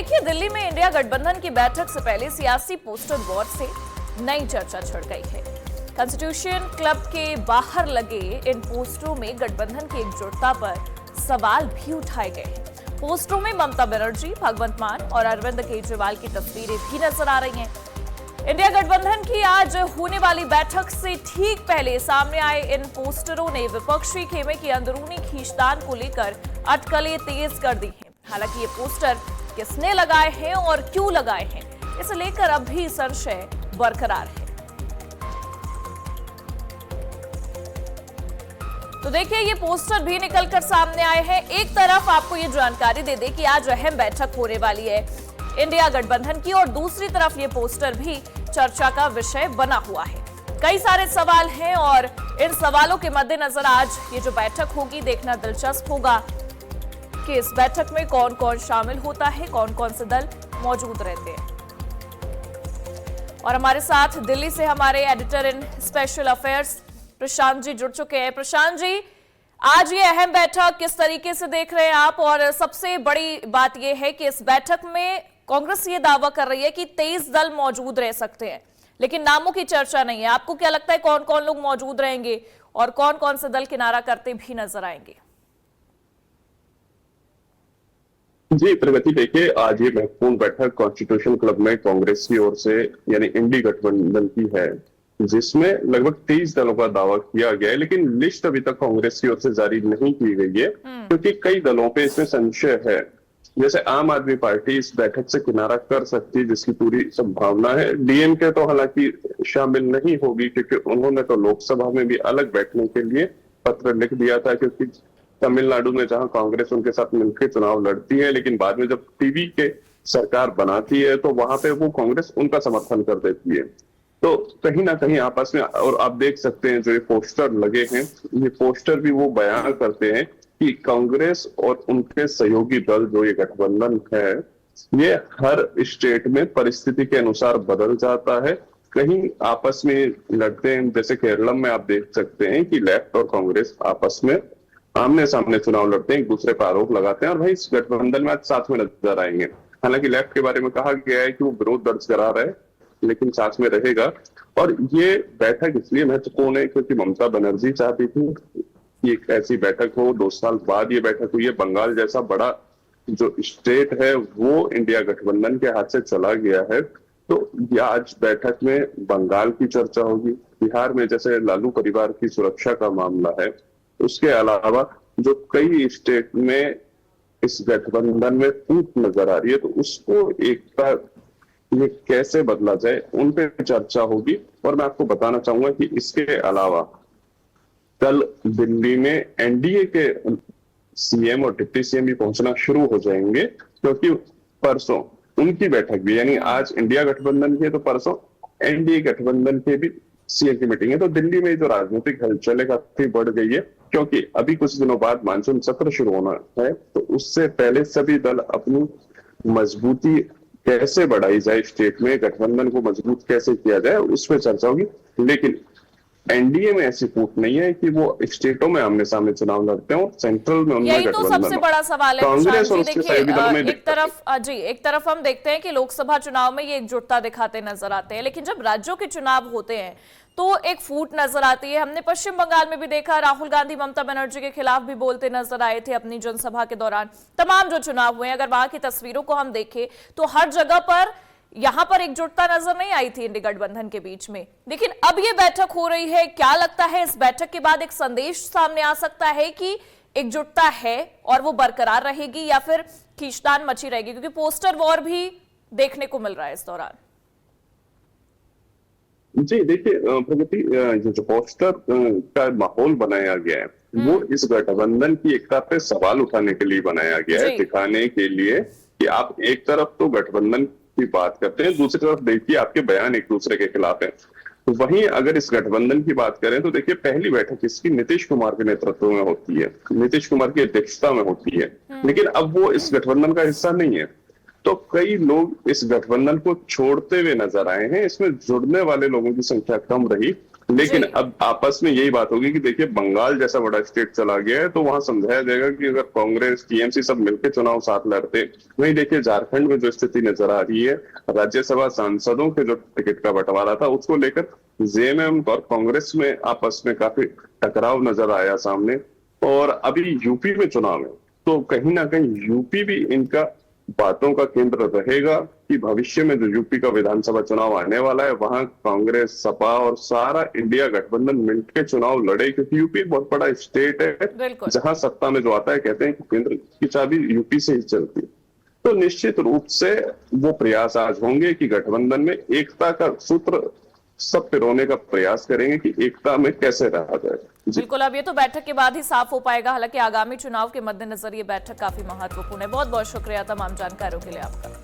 देखिए, दिल्ली में इंडिया गठबंधन की बैठक से पहले सियासी पोस्टर वॉर से नई चर्चा छिड़ गई है। कॉन्स्टिट्यूशन क्लब के बाहर लगे इन पोस्टरों में गठबंधन की एकजुटता पर सवाल भी उठाए गए हैं। पोस्टरों में ममता बनर्जी, भगवंत मान और अरविंद केजरीवाल की तस्वीरें भी नजर आ रही हैं। इंडिया गठबंधन की आज होने वाली बैठक से ठीक पहले सामने आए इन पोस्टरों ने विपक्षी खेमे की अंदरूनी खींचतान को लेकर अटकलें तेज कर दी हैं। हालांकि ये पोस्टर किसने लगाए हैं और क्यों लगाए हैं, इसे लेकर अब भी संशय बरकरार है। तो देखिए, ये पोस्टर भी निकलकर सामने आए हैं। एक तरफ आपको ये जानकारी दे दें कि आज अहम बैठक होने वाली है इंडिया गठबंधन की, और दूसरी तरफ ये पोस्टर भी चर्चा का विषय बना हुआ है। कई सारे सवाल हैं और इन सवालों के मद्देनजर आज ये जो बैठक होगी, देखना दिलचस्प होगा कि इस बैठक में कौन कौन शामिल होता है, कौन कौन से दल मौजूद रहते हैं। और हमारे साथ दिल्ली से हमारे editor in special affairs Prashant ji जुड़ चुके हैं। प्रशांत जी, आज ये अहम बैठक किस तरीके से देख रहे हैं आप? और सबसे बड़ी बात यह है कि इस बैठक में कांग्रेस ये दावा कर रही है कि 23 दल मौजूद रह सकते हैं, लेकिन नामों की चर्चा नहीं है। आपको क्या लगता है कौन कौन लोग मौजूद रहेंगे और कौन कौन से दल किनारा करते भी नजर आएंगे? जी प्रगति, देखिए आज ये महत्वपूर्ण बैठक कॉन्स्टिट्यूशन क्लब में कांग्रेस की ओर से यानी इंडी गठबंधन की है, जिसमें लगभग 23 दलों का दावा किया गया है, लेकिन लिस्ट अभी तक कांग्रेस की ओर से जारी नहीं की गई है क्योंकि कई दलों पे इसमें संशय है। जैसे आम आदमी पार्टी इस बैठक से किनारा कर सकती है, जिसकी पूरी संभावना है। डीएमके तो हालांकि शामिल नहीं होगी क्योंकि उन्होंने तो लोकसभा में भी अलग बैठने के लिए पत्र लिख दिया था, क्योंकि तमिलनाडु में जहां कांग्रेस उनके साथ मिलकर चुनाव लड़ती है, लेकिन बाद में जब टीवी के सरकार बनाती है तो वहां पे वो कांग्रेस उनका समर्थन कर देती है। तो कहीं ना कहीं आपस में, और आप देख सकते हैं जो ये पोस्टर लगे हैं, ये पोस्टर भी वो बयान करते हैं कि कांग्रेस और उनके सहयोगी दल जो ये गठबंधन है, ये हर स्टेट में परिस्थिति के अनुसार बदल जाता है। कहीं आपस में लड़ते हैं, जैसे केरल में आप देख सकते हैं कि लेफ्ट और कांग्रेस आपस में आमने सामने चुनाव लड़ते हैं, एक दूसरे पर आरोप लगाते हैं, और भाई इस गठबंधन में आज साथ में नजर आएंगे। हालांकि लेफ्ट के बारे में कहा गया है कि वो विरोध दर्ज करा रहा है, लेकिन साथ में रहेगा। और ये बैठक इसलिए महत्वपूर्ण है क्योंकि ममता बनर्जी चाहती थी कि एक ऐसी बैठक हो। 2 साल बाद ये बैठक हुई है। बंगाल जैसा बड़ा जो स्टेट है वो इंडिया गठबंधन के हाथ से चला गया है, तो ये आज बैठक में बंगाल की चर्चा होगी। बिहार में जैसे लालू परिवार की सुरक्षा का मामला है, उसके अलावा जो कई स्टेट में इस गठबंधन में फूट नजर आ रही है, तो उसको एकता ये कैसे बदला जाए, उन पे चर्चा होगी। और मैं आपको बताना चाहूंगा कि इसके अलावा कल दिल्ली में एनडीए के सीएम और डिप्टी सीएम भी पहुंचना शुरू हो जाएंगे, क्योंकि परसों उनकी बैठक भी, यानी आज इंडिया गठबंधन की है तो परसों एनडीए गठबंधन के भी सीएम की मीटिंग है। तो दिल्ली में जो राजनीतिक हलचल है काफी बढ़ गई है, क्योंकि अभी कुछ दिनों बाद मानसून सत्र शुरू होना है, तो उससे पहले सभी दल अपनी मजबूती कैसे बढ़ाई जाए, स्टेट में गठबंधन को मजबूत कैसे किया जाए, उस पर चर्चा होगी। लेकिन एनडीए में ऐसी फूट नहीं है कि वो स्टेटों में आमने सामने चुनाव लड़ते हैं और सेंट्रल में उनमें यही तो सबसे बड़ा सवाल है कांग्रेस और उसके देखिए, सहयोगी दलों में एक तरफ हम देखते हैं कि लोकसभा चुनाव में ये एकजुटता दिखाते नजर आते हैं, लेकिन जब राज्यों के चुनाव होते हैं तो एक फूट नजर आती है। हमने पश्चिम बंगाल में भी देखा, राहुल गांधी ममता बनर्जी के खिलाफ भी बोलते नजर आए थे अपनी जनसभा के दौरान। तमाम जो चुनाव हुए, अगर वहां की तस्वीरों को हम देखें तो हर जगह पर यहां पर एकजुटता नजर नहीं आई थी इंडी गठबंधन के बीच में। लेकिन अब ये बैठक हो रही है, क्या लगता है इस बैठक के बाद एक संदेश सामने आ सकता है कि एकजुटता है और वो बरकरार रहेगी, या फिर खींचतान मची रहेगी? क्योंकि पोस्टर वॉर भी देखने को मिल रहा है इस दौरान। जी देखिए प्रगति, जो पोस्टर का माहौल बनाया गया है वो इस गठबंधन की एकता पे सवाल उठाने के लिए बनाया गया है, दिखाने के लिए कि आप एक तरफ तो गठबंधन की बात करते हैं, दूसरी तरफ देखिए आपके बयान एक दूसरे के खिलाफ है। तो वहीं अगर इस गठबंधन की बात करें तो देखिए पहली बैठक इसकी नीतीश कुमार के नेतृत्व में होती है, नीतीश कुमार की अध्यक्षता में होती है, लेकिन अब वो इस गठबंधन का हिस्सा नहीं है। तो कई लोग इस गठबंधन को छोड़ते हुए नजर आए हैं, इसमें जुड़ने वाले लोगों की संख्या कम रही। लेकिन जी। अब आपस में यही बात होगी कि देखिए बंगाल जैसा बड़ा स्टेट चला गया है, तो वहां समझाया जाएगा कि अगर कांग्रेस टीएमसी सब मिलकर चुनाव साथ लड़ते। वहीं देखिए झारखंड में जो स्थिति नजर आ रही है, राज्यसभा सांसदों के जो टिकट का बंटवारा था उसको लेकर जेएमएम और कांग्रेस में आपस में काफी टकराव नजर आया सामने। और अभी यूपी में चुनाव है, तो कहीं ना कहीं यूपी भी इनका बातों का केंद्र रहेगा कि भविष्य में जो यूपी का विधानसभा चुनाव आने वाला है वहां कांग्रेस, सपा और सारा इंडिया गठबंधन मिलकर चुनाव लड़े, क्योंकि यूपी एक बहुत बड़ा स्टेट है बिल्कुल। जहां सत्ता में जो आता है कहते हैं कि केंद्र की चाबी यूपी से ही चलती है। तो निश्चित रूप से वो प्रयास आज होंगे कि गठबंधन में एकता का सूत्र सब पिरोने का प्रयास करेंगे कि एकता में कैसे रहा जाए। जी। बिल्कुल, अब ये तो बैठक के बाद ही साफ हो पाएगा। हालांकि आगामी चुनाव के मद्देनजर ये बैठक काफी महत्वपूर्ण है। बहुत बहुत शुक्रिया तमाम जानकारियों के लिए आपका।